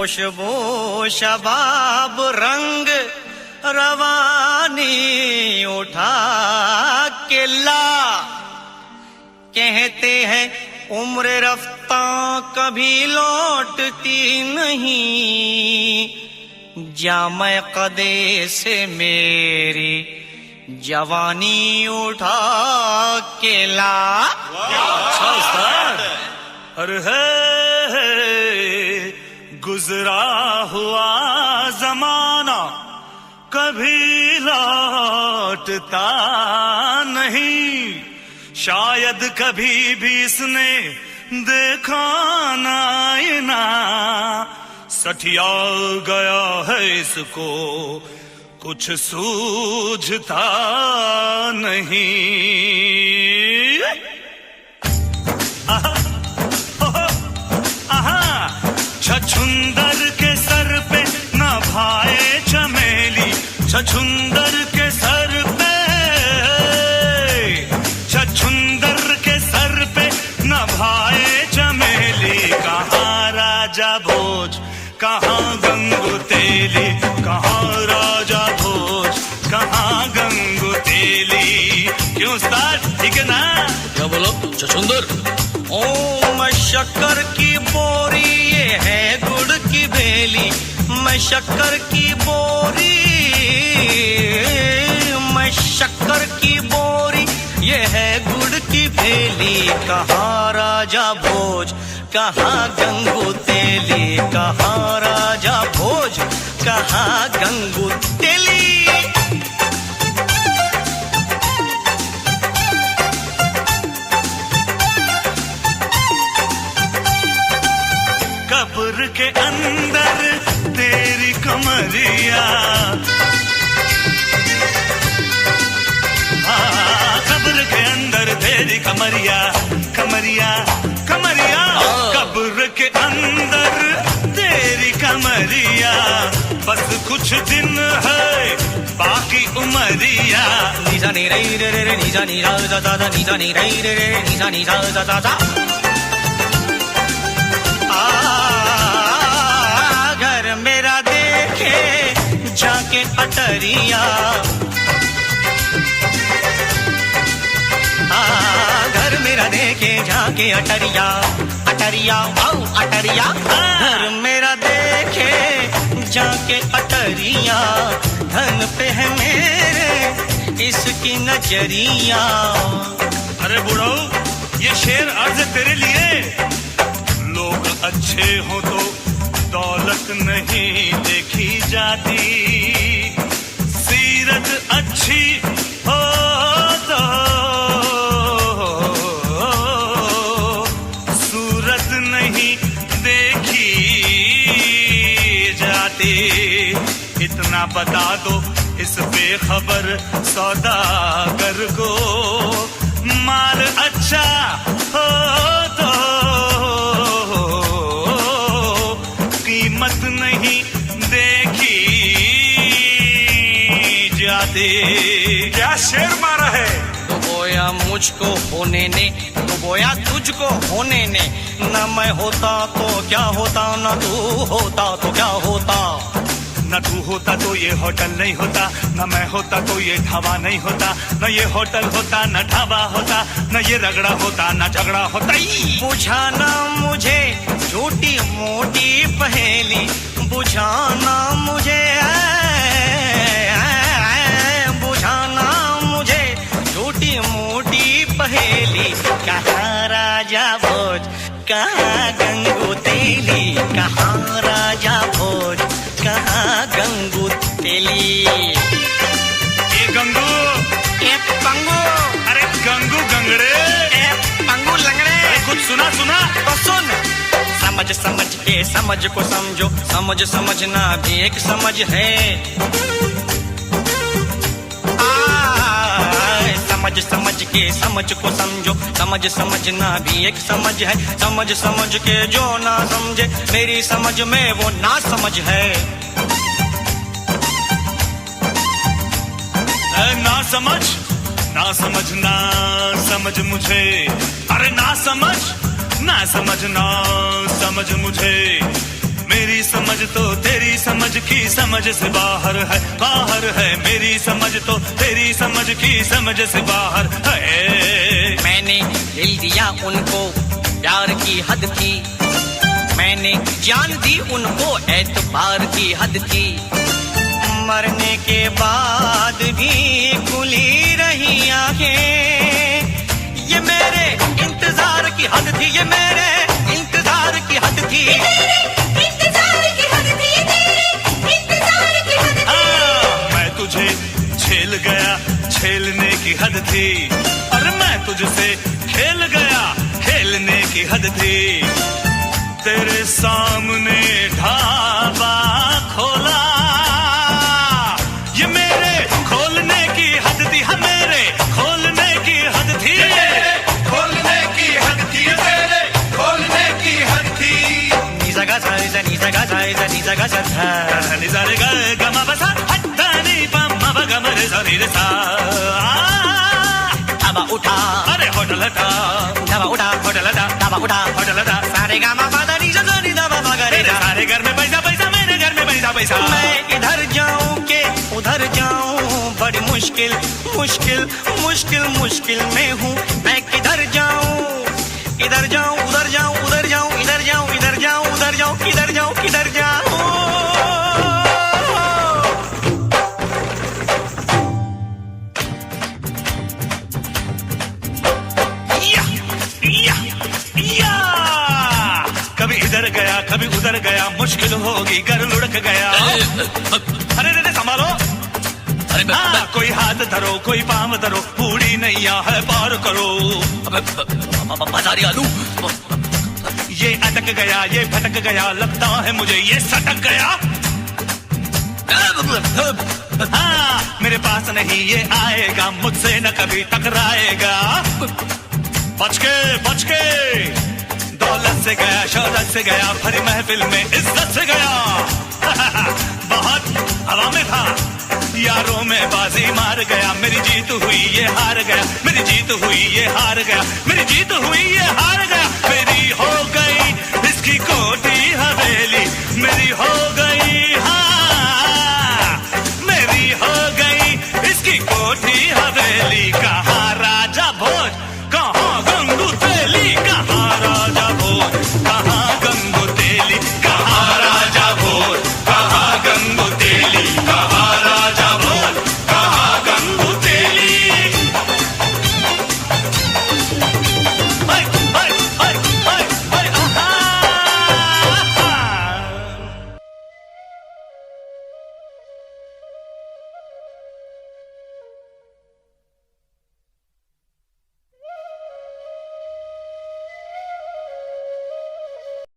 खुशबू शबाब रंग रवानी उठा के ला। कहते हैं उम्र रफ्ता कभी लौटती नहीं, जामे कदे से मेरी जवानी उठा के ला। अच्छा उस्ताद। अरे है गुजरा हुआ जमाना कभी लौटता नहीं, शायद कभी भी इसने देखा ना, सठिया गया है इसको कुछ सूझता नहीं। छछुंदर के सर पे न भाए चमेली, छछुंदर के सर पे, छछुंदर के सर पे न भाए चमेली। कहाँ राजा भोज कहाँ गंगू तेली, कहाँ राजा भोज कहाँ गंगू तेली। क्यों उस्ताद ठीक है ना? क्या बोलो छछुंदर? ओ मैं शक्कर की बोरी ये है गुड़ की भेली, मैं शक्कर की बोरी, मैं शक्कर की बोरी ये है गुड़ की भेली। कहाँ राजा भोज कहाँ गंगू तेली, कहाँ राजा भोज कहाँ गंगू तेली। कब्र के अंदर तेरी कमरिया, कब्र के अंदर तेरी कमरिया, कमरिया कमरिया। कब्र के अंदर तेरी कमरिया, बस कुछ दिन है बाकी उमरिया। निजा नी रे रे रे निजा नी रा दा दा निजा नी रे रे रे निजा नी रा दा दा दा। घर मेरा देखे जाके अटरिया, घर मेरा देखे जाके अटरिया, अटरिया आओ अटरिया। घर मेरा देखे जाके अटरिया, धन पे है मेरे इसकी नजरिया। अरे बुढ़ऊ ये शेर अर्ज तेरे लिए। लोग अच्छे हो तो दौलत नहीं देखी जाती, सीरत अच्छी हो तो सूरत नहीं देखी जाती। इतना बता दो इस बेखबर सौदागर को, माल अच्छा हो तो कीमत नहीं देखी जाती। क्या शेर मारा है? डुबोया मुझको होने ने, डुबोया तुझको होने ने, न मैं होता तो क्या होता, न तू होता तो क्या होता। न तू होता तो ये होटल नहीं होता, न मैं होता तो ये ढाबा नहीं होता, न ये होटल होता न ढाबा होता, न ये रगड़ा होता न झगड़ा होता। बुझाना मुझे छोटी मोटी पहेली, बुझाना मुझे, बुझाना मुझे छोटी मोटी पहेली। कहाँ राजा भोज कहाँ गंगू तेली, कहाँ राजा भोज कहाँ गंगू तेली। ये गंगू, ए पंगू, अरे गंगू गंगड़े, ए पंगू लंगड़े। कुछ सुना सुना तो सुन। समझ समझ के समझ को समझो, समझ समझना भी एक समझ है। समझ समझ के समझ को समझो, समझ समझना भी एक समझ है। समझ समझ के जो ना समझे मेरी समझ में वो ना समझ है। ना समझ ना समझना समझ मुझे, अरे ना समझ ना समझना समझ मुझे। मेरी समझ तो तेरी समझ की समझ से बाहर है, बाहर है। मेरी समझ तो तेरी समझ की समझ से बाहर है। मैंने दिल दिया उनको, प्यार की हद थी। मैंने जान दी उनको, एतबार की हद थी। मरने के बाद भी खुली रही आंखें, ये मेरे इंतजार की हद थी, ये मेरे इंतजार की हद थी। मैं तुझे झेल गया, झेलने की हद थी। और मैं तुझसे खेल गया, खेलने की हद थी। तेरे सामने ढाबा खोला, ये मेरे खोलने की हद थी। हाँ, मेरे खोलने की हद थी, खोलने की हद थी, मेरे खोलने की हद थी। निजा गा सा निजा निजा गा सा निजा गा सा था निजा रे गा गा मा बसा हट्टा नी पा मा बा गा मा रे सा नी रे सा। ढाबा उठा, अरे होटल हटा, ढाबा उठा, होटल हटा, ढाबा उठा, होटल हटा। सारे गा मा पा दा नी सा नी दा बा गा रे मेरे सा। सारे घर में पैसा पैसा, मेरे घर में पैसा पैसा। मैं इधर जाऊं के उधर जाऊं, बड़ी मुश्किल मुश्किल मुश्किल मुश्किल में हूँ। मैं किधर जाऊं, इधर जाऊं उधर जाऊं, उधर जाऊं इधर जाऊं, इधर जाऊं उधर जाऊं, किधर जाऊं किधर जाऊं। या, या, या। कभी इधर गया, कभी उधर गया, मुश्किल होगी, घर लुढ़क गया। अरे रे संभालो। अरे कोई हाथ धरो, कोई पांव धरो, बूढ़ी नैया है पार करो। बाजारी आलू। ये अटक गया, ये भटक गया, लगता है मुझे ये सटक गया। मेरे पास नहीं ये आएगा, मुझसे न कभी टकराएगा। बच के दौलत से गया, शौहरत से गया, भरी महफिल में इज्जत से गया। बहुत हवा में था, यारों में बाजी मार गया। मेरी जीत हुई, ये हार गया, मेरी जीत हुई, ये हार गया, मेरी जीत हुई, ये हार गया। मेरी हो गई इसकी कोठी हवेली, मेरी हो गई